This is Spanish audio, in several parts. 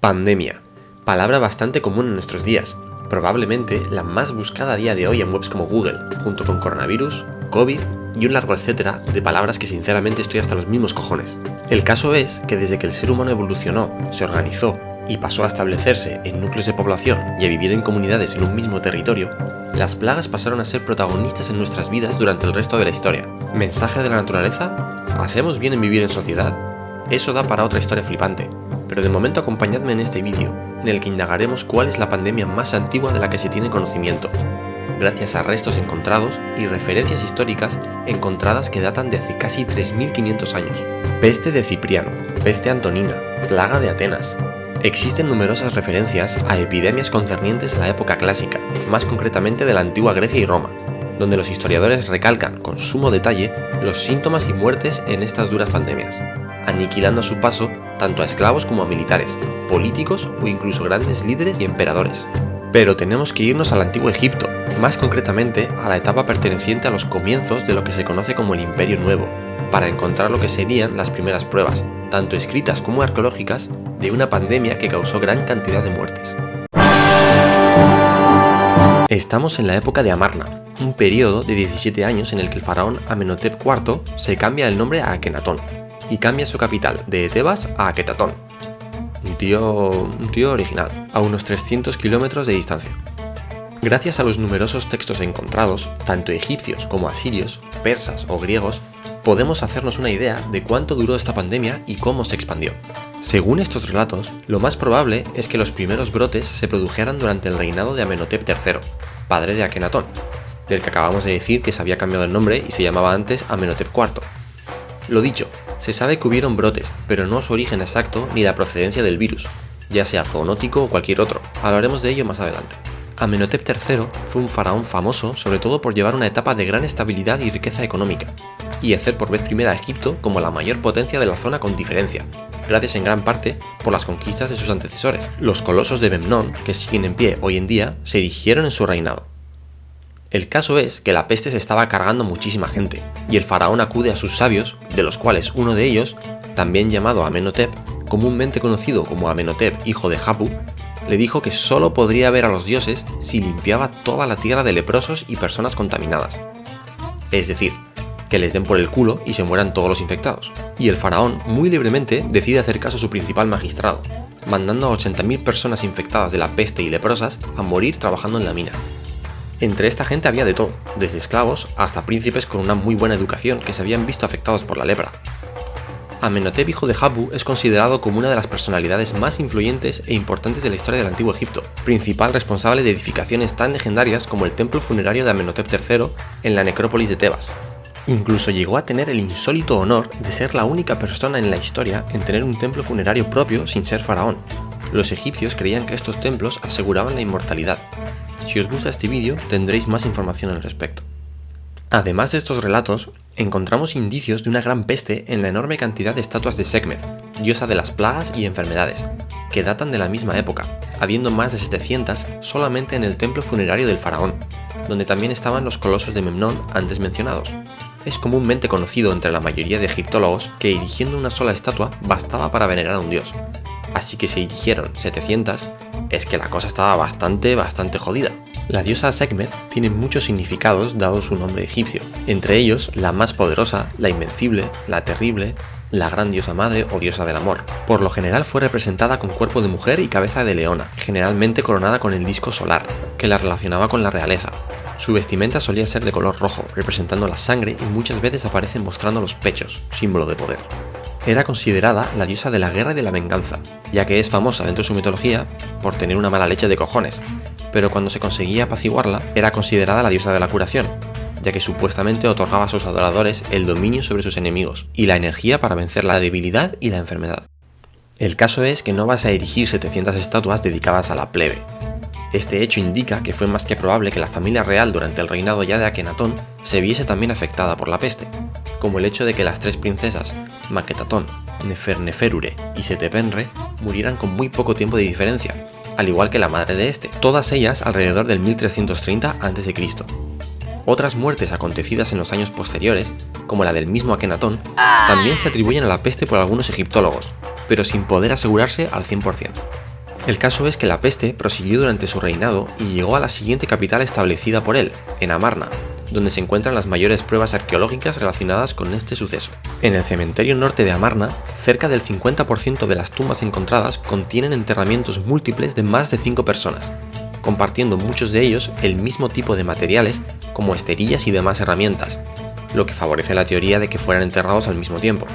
Pandemia, palabra bastante común en nuestros días, probablemente la más buscada a día de hoy en webs como Google, junto con coronavirus, COVID y un largo etcétera de palabras que sinceramente estoy hasta los mismos cojones. El caso es que desde que el ser humano evolucionó, se organizó y pasó a establecerse en núcleos de población y a vivir en comunidades en un mismo territorio, las plagas pasaron a ser protagonistas en nuestras vidas durante el resto de la historia. ¿Mensaje de la naturaleza? ¿Hacemos bien en vivir en sociedad? Eso da para otra historia flipante, pero de momento acompañadme en este vídeo, en el que indagaremos cuál es la pandemia más antigua de la que se tiene conocimiento, gracias a restos encontrados y referencias históricas encontradas que datan de hace casi 3500 años. Peste de Cipriano, peste antonina, plaga de Atenas. Existen numerosas referencias a epidemias concernientes a la época clásica, más concretamente de la antigua Grecia y Roma, donde los historiadores recalcan con sumo detalle los síntomas y muertes en estas duras pandemias, aniquilando a su paso tanto a esclavos como a militares, políticos o incluso grandes líderes y emperadores. Pero tenemos que irnos al antiguo Egipto, más concretamente a la etapa perteneciente a los comienzos de lo que se conoce como el Imperio Nuevo, para encontrar lo que serían las primeras pruebas, tanto escritas como arqueológicas, de una pandemia que causó gran cantidad de muertes. Estamos en la época de Amarna, un periodo de 17 años en el que el faraón Amenhotep IV se cambia el nombre a Akenatón y cambia su capital de Tebas a Aketatón. Un tío original, a unos 300 kilómetros de distancia. Gracias a los numerosos textos encontrados, tanto egipcios como asirios, persas o griegos, podemos hacernos una idea de cuánto duró esta pandemia y cómo se expandió. Según estos relatos, lo más probable es que los primeros brotes se produjeran durante el reinado de Amenhotep III, padre de Akenatón, del que acabamos de decir que se había cambiado el nombre y se llamaba antes Amenhotep IV. Lo dicho, se sabe que hubieron brotes, pero no su origen exacto ni la procedencia del virus, ya sea zoonótico o cualquier otro. Hablaremos de ello más adelante. Amenhotep III fue un faraón famoso sobre todo por llevar una etapa de gran estabilidad y riqueza económica, y hacer por vez primera a Egipto como la mayor potencia de la zona con diferencia, gracias en gran parte por las conquistas de sus antecesores. Los colosos de Memnón, que siguen en pie hoy en día, se erigieron en su reinado. El caso es que la peste se estaba cargando muchísima gente, y el faraón acude a sus sabios, de los cuales uno de ellos, también llamado Amenhotep, comúnmente conocido como Amenhotep hijo de Hapu, le dijo que solo podría ver a los dioses si limpiaba toda la tierra de leprosos y personas contaminadas. Es decir, que les den por el culo y se mueran todos los infectados. Y el faraón, muy libremente, decide hacer caso a su principal magistrado, mandando a 80.000 personas infectadas de la peste y leprosas a morir trabajando en la mina. Entre esta gente había de todo, desde esclavos hasta príncipes con una muy buena educación que se habían visto afectados por la lepra. Amenhotep hijo de Hapu es considerado como una de las personalidades más influyentes e importantes de la historia del antiguo Egipto, principal responsable de edificaciones tan legendarias como el templo funerario de Amenhotep III en la necrópolis de Tebas. Incluso llegó a tener el insólito honor de ser la única persona en la historia en tener un templo funerario propio sin ser faraón. Los egipcios creían que estos templos aseguraban la inmortalidad. Si os gusta este vídeo tendréis más información al respecto. Además de estos relatos, encontramos indicios de una gran peste en la enorme cantidad de estatuas de Sekhmet, diosa de las plagas y enfermedades, que datan de la misma época, habiendo más de 700 solamente en el templo funerario del faraón, donde también estaban los colosos de Memnón antes mencionados. Es comúnmente conocido entre la mayoría de egiptólogos que erigiendo una sola estatua bastaba para venerar a un dios, así que si erigieron 700, es que la cosa estaba bastante jodida. La diosa Sekhmet tiene muchos significados dado su nombre egipcio, entre ellos la más poderosa, la invencible, la terrible, la gran diosa madre o diosa del amor. Por lo general fue representada con cuerpo de mujer y cabeza de leona, generalmente coronada con el disco solar, que la relacionaba con la realeza. Su vestimenta solía ser de color rojo, representando la sangre y muchas veces aparece mostrando los pechos, símbolo de poder. Era considerada la diosa de la guerra y de la venganza, ya que es famosa dentro de su mitología por tener una mala leche de cojones, pero cuando se conseguía apaciguarla, era considerada la diosa de la curación, ya que supuestamente otorgaba a sus adoradores el dominio sobre sus enemigos y la energía para vencer la debilidad y la enfermedad. El caso es que no vas a erigir 700 estatuas dedicadas a la plebe. Este hecho indica que fue más que probable que la familia real durante el reinado ya de Akenatón se viese también afectada por la peste, como el hecho de que las tres princesas, Maketatón, Neferneferure y Setepenre, murieran con muy poco tiempo de diferencia, al igual que la madre de este, todas ellas alrededor del 1330 a.C. Otras muertes acontecidas en los años posteriores, como la del mismo Akenatón, también se atribuyen a la peste por algunos egiptólogos, pero sin poder asegurarse al 100%. El caso es que la peste prosiguió durante su reinado y llegó a la siguiente capital establecida por él, en Amarna, donde se encuentran las mayores pruebas arqueológicas relacionadas con este suceso. En el cementerio norte de Amarna, cerca del 50% de las tumbas encontradas contienen enterramientos múltiples de más de 5 personas, compartiendo muchos de ellos el mismo tipo de materiales como esterillas y demás herramientas, lo que favorece la teoría de que fueran enterrados al mismo tiempo.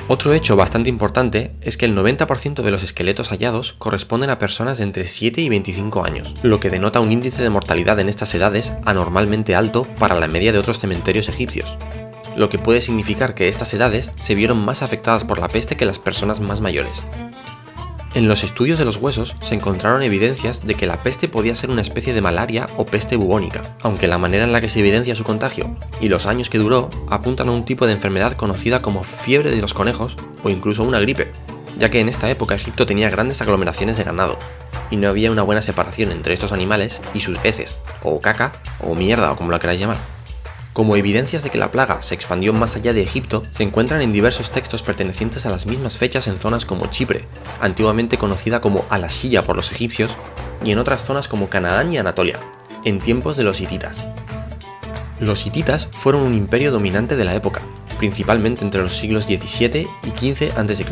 Otro hecho bastante importante es que el 90% de los esqueletos hallados corresponden a personas de entre 7 y 25 años, lo que denota un índice de mortalidad en estas edades anormalmente alto para la media de otros cementerios egipcios, lo que puede significar que estas edades se vieron más afectadas por la peste que las personas más mayores. En los estudios de los huesos se encontraron evidencias de que la peste podía ser una especie de malaria o peste bubónica, aunque la manera en la que se evidencia su contagio y los años que duró apuntan a un tipo de enfermedad conocida como fiebre de los conejos o incluso una gripe, ya que en esta época Egipto tenía grandes aglomeraciones de ganado y no había una buena separación entre estos animales y sus heces, o caca, o mierda, o como la queráis llamar. Como evidencias de que la plaga se expandió más allá de Egipto, se encuentran en diversos textos pertenecientes a las mismas fechas en zonas como Chipre, antiguamente conocida como Al-Ashiyya por los egipcios, y en otras zonas como Canaán y Anatolia, en tiempos de los hititas. Los hititas fueron un imperio dominante de la época, principalmente entre los siglos XVII y XV a.C.,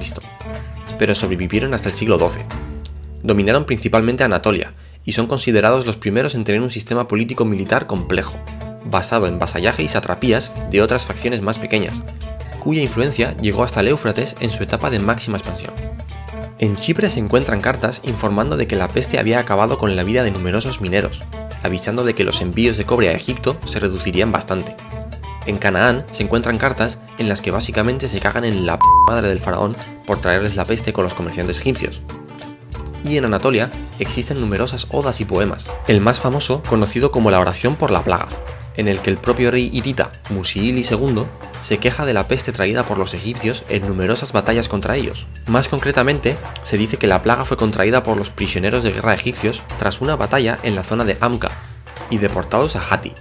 pero sobrevivieron hasta el siglo XII. Dominaron principalmente Anatolia, y son considerados los primeros en tener un sistema político-militar complejo, basado en vasallaje y satrapías de otras facciones más pequeñas, cuya influencia llegó hasta el Éufrates en su etapa de máxima expansión. En Chipre se encuentran cartas informando de que la peste había acabado con la vida de numerosos mineros, avisando de que los envíos de cobre a Egipto se reducirían bastante. En Canaán se encuentran cartas en las que básicamente se cagan en la madre del faraón por traerles la peste con los comerciantes egipcios. Y en Anatolia existen numerosas odas y poemas, el más famoso conocido como la oración por la plaga, en el que el propio rey hitita Musiili II se queja de la peste traída por los egipcios en numerosas batallas contra ellos. Más concretamente, se dice que la plaga fue contraída por los prisioneros de guerra egipcios tras una batalla en la zona de Amka y deportados a Hati,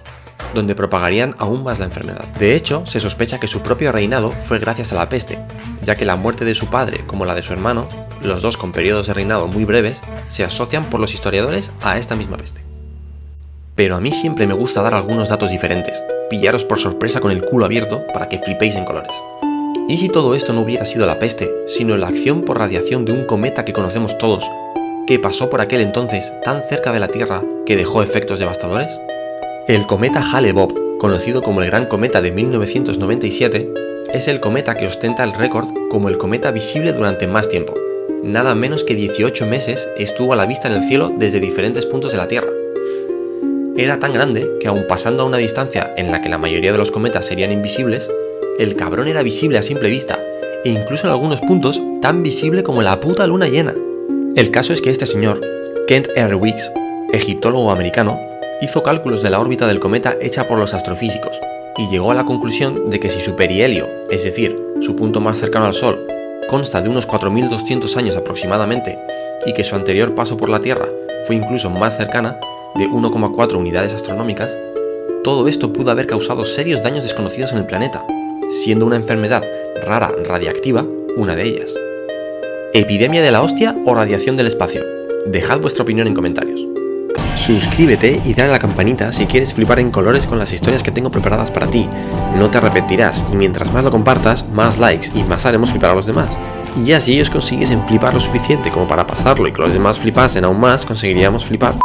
donde propagarían aún más la enfermedad. De hecho, se sospecha que su propio reinado fue gracias a la peste, ya que la muerte de su padre como la de su hermano, los dos con periodos de reinado muy breves, se asocian por los historiadores a esta misma peste. Pero a mí siempre me gusta dar algunos datos diferentes, pillaros por sorpresa con el culo abierto para que flipéis en colores. ¿Y si todo esto no hubiera sido la peste, sino la acción por radiación de un cometa que conocemos todos, que pasó por aquel entonces tan cerca de la Tierra que dejó efectos devastadores? El cometa Hale-Bopp, conocido como el Gran Cometa de 1997, es el cometa que ostenta el récord como el cometa visible durante más tiempo. Nada menos que 18 meses estuvo a la vista en el cielo desde diferentes puntos de la Tierra. Era tan grande que aun pasando a una distancia en la que la mayoría de los cometas serían invisibles, el cabrón era visible a simple vista, e incluso en algunos puntos tan visible como la puta luna llena. El caso es que este señor, Kent R. Weeks, egiptólogo americano, hizo cálculos de la órbita del cometa hecha por los astrofísicos, y llegó a la conclusión de que si su perihelio, es decir, su punto más cercano al Sol, consta de unos 4.200 años aproximadamente, y que su anterior paso por la Tierra fue incluso más cercana, de 1,4 unidades astronómicas, todo esto pudo haber causado serios daños desconocidos en el planeta, siendo una enfermedad rara radiactiva una de ellas. ¿Epidemia de la hostia o radiación del espacio? Dejad vuestra opinión en comentarios. Suscríbete y dale a la campanita si quieres flipar en colores con las historias que tengo preparadas para ti. No te arrepentirás y mientras más lo compartas, más likes y más haremos flipar a los demás. Y ya si ellos consiguiesen flipar lo suficiente como para pasarlo y que los demás flipasen aún más, conseguiríamos flipar